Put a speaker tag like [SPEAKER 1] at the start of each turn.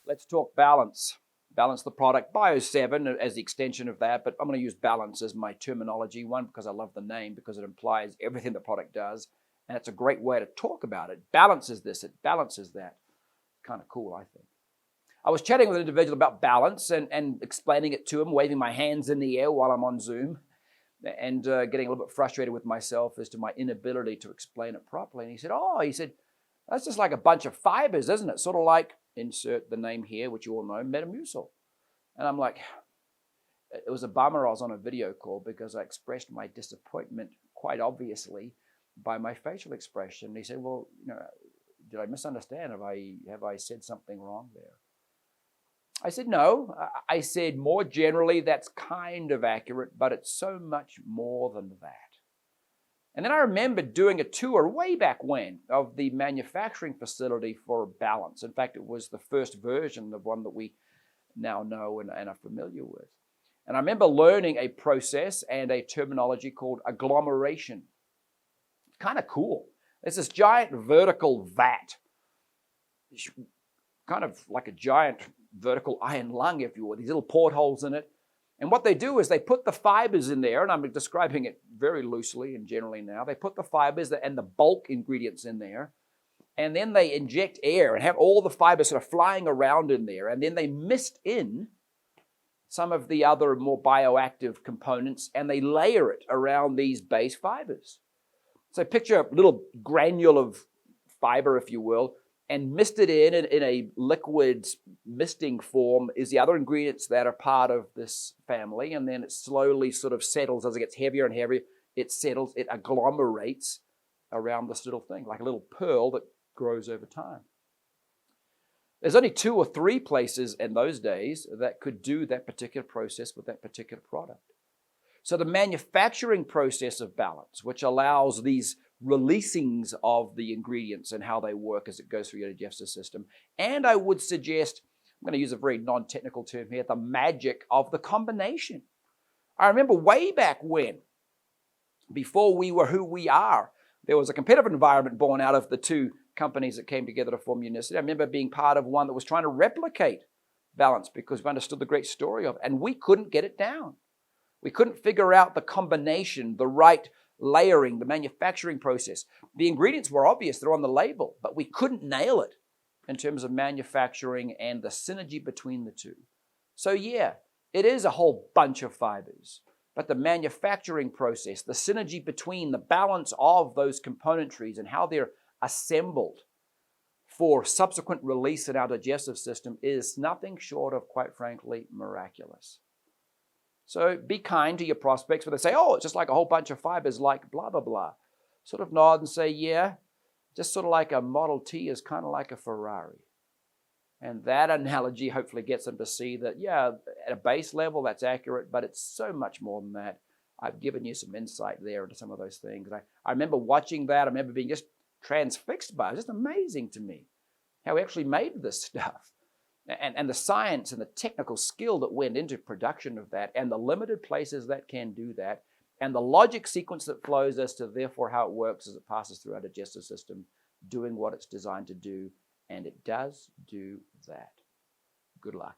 [SPEAKER 1] let's talk balance. Balance the product. Bio7 as the extension of that, but I'm going to use balance as my terminology. One, because I love the name, because it implies everything the product does, and it's a great way to talk about it. Balances this, it balances that. Kind of cool, I think. I was chatting with an individual about balance and explaining it to him, waving my hands in the air while I'm on Zoom, and getting a little bit frustrated with myself as to my inability to explain it properly. And he said, that's just like a bunch of fibers, isn't it? Sort of like, insert the name here, which you all know, Metamucil. And I'm like, it was a bummer I was on a video call because I expressed my disappointment quite obviously by my facial expression. And he said, well, did I misunderstand? Have I said something wrong there? I said, no. I said, more generally, that's kind of accurate, but it's so much more than that. And then I remember doing a tour way back when of the manufacturing facility for Balance. In fact, it was the first version of one that we now know and are familiar with. And I remember learning a process and a terminology called agglomeration. It's kind of cool. It's this giant vertical vat, kind of like a giant vertical iron lung, if you will, these little portholes in it. And what they do is they put the fibers in there, and I'm describing it very loosely and generally now. They put the fibers and the bulk ingredients in there, and then they inject air and have all the fibers sort of flying around in there, and then they mist in some of the other more bioactive components, and they layer it around these base fibers. So picture a little granule of fiber, if you will, and misted in a liquid misting form is the other ingredients that are part of this family. And then it slowly sort of settles as it gets heavier and heavier. It settles, it agglomerates around this little thing, like a little pearl that grows over time. There's only 2 or 3 places in those days that could do that particular process with that particular product. So the manufacturing process of Balance, which allows these releasings of the ingredients and how they work as it goes through your digestive system. And I would suggest, I'm going to use a very non-technical term here, the magic of the combination. I remember way back when, before we were who we are, there was a competitive environment born out of the 2 companies that came together to form Unicity. I remember being part of one that was trying to replicate Balance because we understood the great story of it, and we couldn't get it down. We couldn't figure out the combination, the right layering, the manufacturing process. The ingredients were obvious, they're on the label, but we couldn't nail it in terms of manufacturing and the synergy between the 2. So yeah, it is a whole bunch of fibers, but the manufacturing process, the synergy between the balance of those componentries and how they're assembled for subsequent release in our digestive system is nothing short of, quite frankly, miraculous. So be kind to your prospects when they say, oh, it's just like a whole bunch of fibers like blah, blah, blah. Sort of nod and say, yeah, just sort of like a Model T is kind of like a Ferrari. And that analogy hopefully gets them to see that, yeah, at a base level, that's accurate, but it's so much more than that. I've given you some insight there into some of those things. I remember watching that. I remember being just transfixed by it. It's just amazing to me how we actually made this stuff. And the science and the technical skill that went into production of that and the limited places that can do that and the logic sequence that flows as to therefore how it works as it passes through our digestive system, doing what it's designed to do, and it does do that. Good luck.